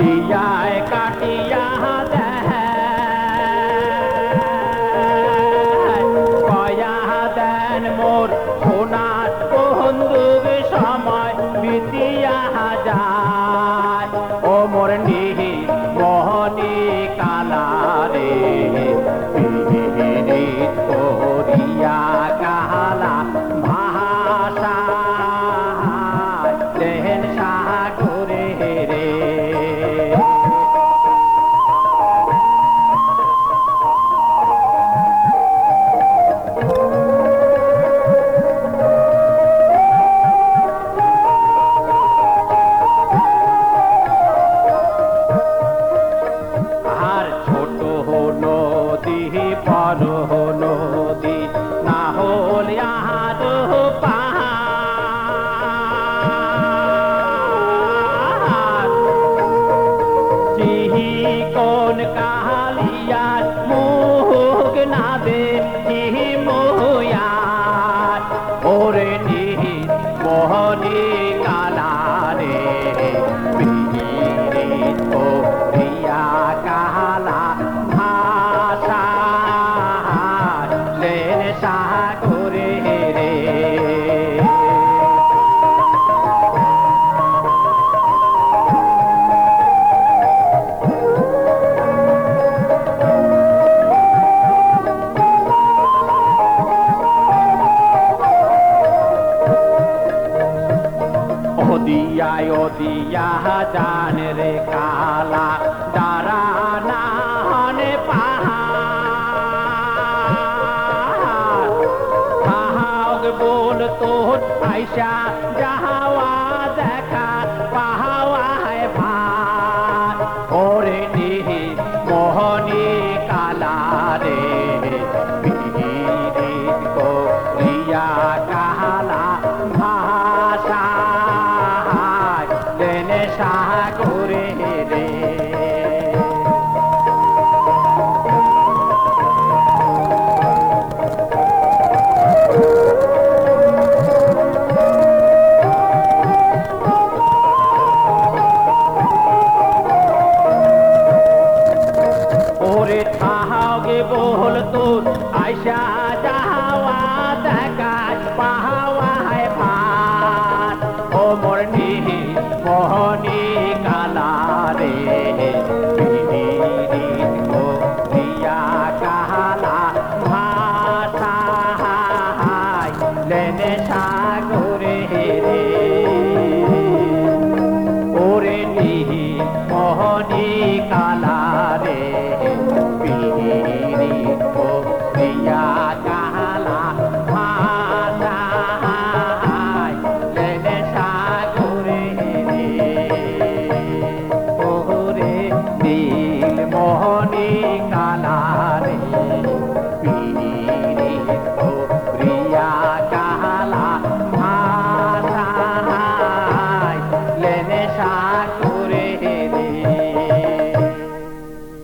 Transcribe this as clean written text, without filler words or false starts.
দিয়ায় কাটিয়া দেয় কয়া দেন মোর সোনার বন্ধুর সময় বিতিয়া যায় ও মোর নিহি মোহনী কালারে করিয়া কালা ভাষা দেন সাগরে রে বড় নদী না হল আর পাহাড় চিহি কোন কালিয়ার মুখ না দে চিহি মোয়ার ওরে নিহি মোহনী কালারে পীড়িত প্রিয়া কালা সাগরে রে ও দিয়া জান রে কালা ডারা নান পাহাড় बोल तो आयशा